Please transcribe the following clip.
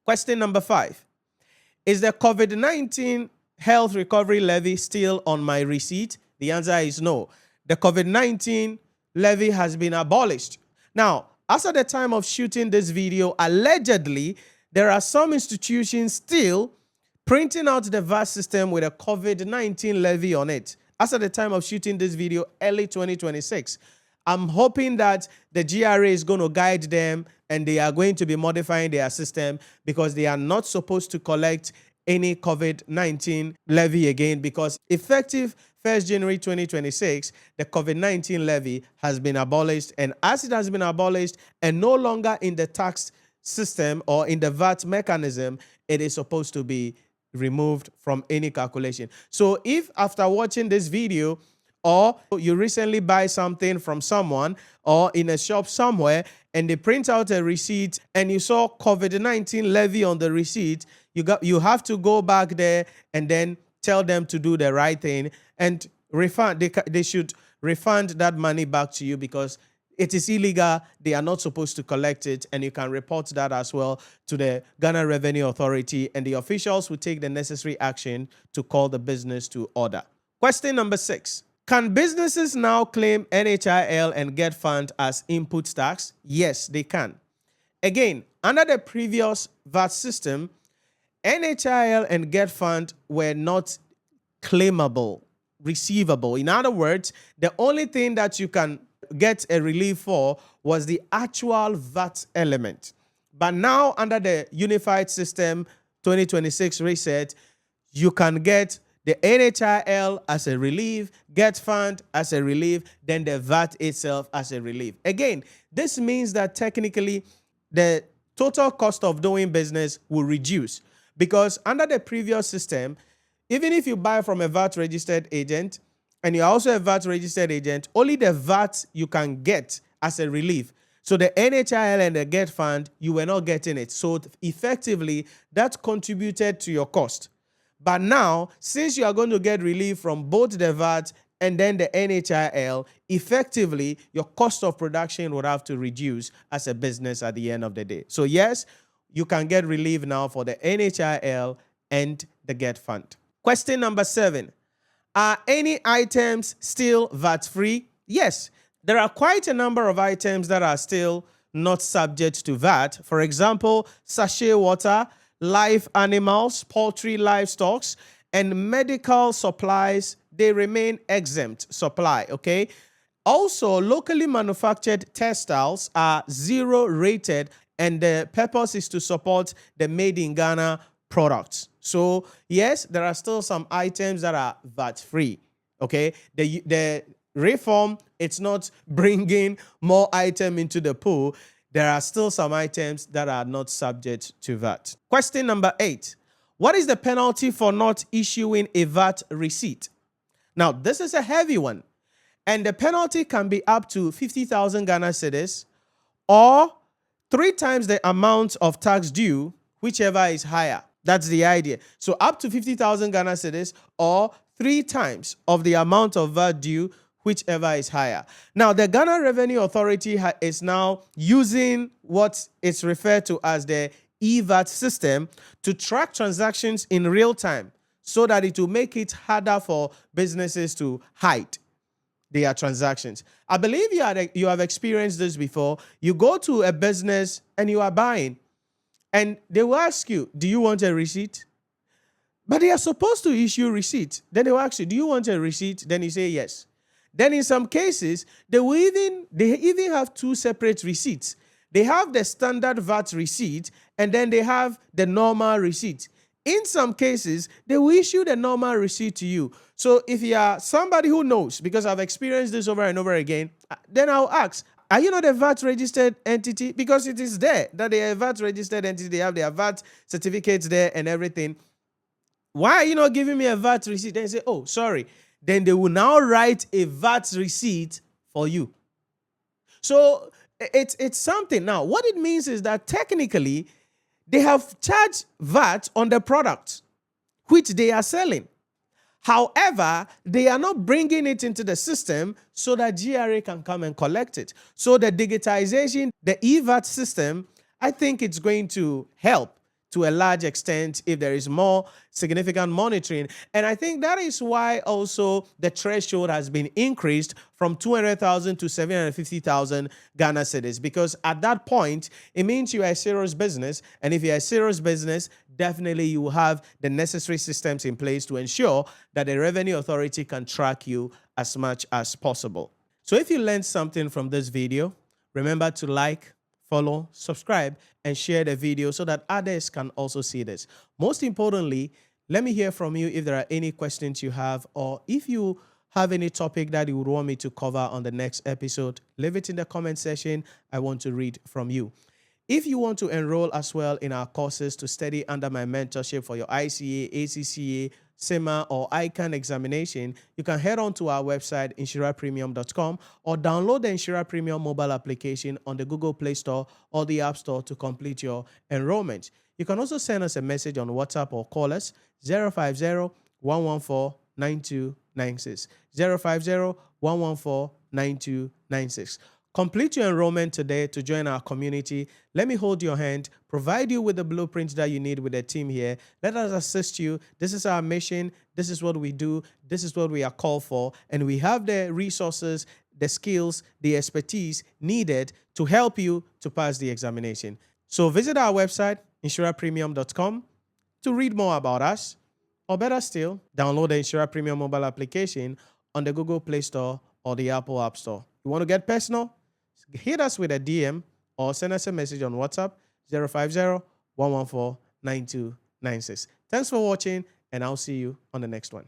Question number 5. Is the COVID-19 health recovery levy still on my receipt? The answer is no. The COVID-19 levy has been abolished. Now, as at the time of shooting this video, allegedly, there are some institutions still printing out the VAT system with a COVID-19 levy on it. As at the time of shooting this video, early 2026, I'm hoping that the GRA is going to guide them and they are going to be modifying their system, because they are not supposed to collect any COVID-19 levy again, because effective 1st January 2026, the COVID-19 levy has been abolished. And as it has been abolished and no longer in the tax system or in the VAT mechanism, it is supposed to be removed from any calculation. So if after watching this video, or you recently buy something from someone or in a shop somewhere and they print out a receipt and you saw COVID-19 levy on the receipt, you have to go back there and then tell them to do the right thing and refund. They should refund that money back to you, because it is illegal. They are not supposed to collect it, and you can report that as well to the Ghana Revenue Authority, and the officials will take the necessary action to call the business to order. Question number 6. Can businesses now claim NHIL and GET fund as input tax? Yes, they can. Again, under the previous VAT system, NHIL and GET fund were not claimable, receivable. In other words, the only thing that you can get a relief for was the actual VAT element. But now, under the unified system 2026 reset, you can get the NHIL as a relief, GET fund as a relief, then the VAT itself as a relief. Again, this means that technically the total cost of doing business will reduce, because under the previous system, even if you buy from a VAT registered agent and you're also a VAT registered agent, only the VAT you can get as a relief. So the NHIL and the GET fund, you were not getting it. So effectively, that contributed to your cost. But now, since you are going to get relief from both the VAT and then the NHIL, effectively, your cost of production would have to reduce as a business at the end of the day. So yes, you can get relief now for the NHIL and the GET fund. Question number 7. Are any items still VAT-free? Yes, there are quite a number of items that are still not subject to VAT. For example, sachet water, live animals, poultry, livestock, and medical supplies, they remain exempt supply, okay? Also, locally manufactured textiles are 0 rated, and the purpose is to support the made in Ghana products. So, yes, there are still some items that are VAT-free, okay? The reform, it's not bringing more items into the pool. There are still some items that are not subject to VAT. Question number 8. What is the penalty for not issuing a VAT receipt? Now, this is a heavy one, and the penalty can be up to 50,000 Ghana cedis or 3 times the amount of tax due, whichever is higher. That's the idea. So up to 50,000 Ghana cedis or 3 times of the amount of VAT due, whichever is higher. Now, the Ghana Revenue Authority is now using what is referred to as the e-VAT system to track transactions in real time, so that it will make it harder for businesses to hide their transactions. I believe you have experienced this before. You go to a business and you are buying, and they will ask you, do you want a receipt? But they are supposed to issue a receipt. Then they will ask you, do you want a receipt? Then you say yes. Then in some cases, they even have 2 separate receipts. They have the standard VAT receipt, and then they have the normal receipt. In some cases, they will issue the normal receipt to you. So if you are somebody who knows, because I've experienced this over and over again, then I'll ask, are you not a VAT registered entity? Because it is there that they are a VAT registered entity. They have their VAT certificates there and everything. Why are you not giving me a VAT receipt? Then you say, oh, sorry. Then they will now write a VAT receipt for you. So it's something. Now, what it means is that technically they have charged VAT on the product which they are selling. However, they are not bringing it into the system so that GRA can come and collect it. So the digitization, the e-VAT system, I think it's going to help to a large extent if there is more significant monitoring. And I think that is why also the threshold has been increased from 200,000 to 750,000 Ghana cedis, because at that point, it means you are a serious business. And if you're a serious business, definitely you will have the necessary systems in place to ensure that the Revenue Authority can track you as much as possible. So if you learned something from this video, remember to like, follow, subscribe, and share the video so that others can also see this. Most importantly, let me hear from you if there are any questions you have, or if you have any topic that you would want me to cover on the next episode, leave it in the comment section. I want to read from you. If you want to enroll as well in our courses to study under my mentorship for your ICA, ACCA, CIMA, or ICAG examination, you can head on to our website, NhyiraPremium.com, or download the Nhyira Premium mobile application on the Google Play Store or the App Store to complete your enrollment. You can also send us a message on WhatsApp or call us 050-114-9296. 050-114-9296. Complete your enrollment today to join our community. Let me hold your hand, provide you with the blueprint that you need with the team here. Let us assist you. This is our mission. This is what we do. This is what we are called for. And we have the resources, the skills, the expertise needed to help you to pass the examination. So visit our website, NhyiraPremium.com, to read more about us. Or better still, download the Nhyira Premium mobile application on the Google Play Store or the Apple App Store. You want to get personal? Hit us with a DM or send us a message on WhatsApp 050-114-9296. Thanks for watching, and I'll see you on the next one.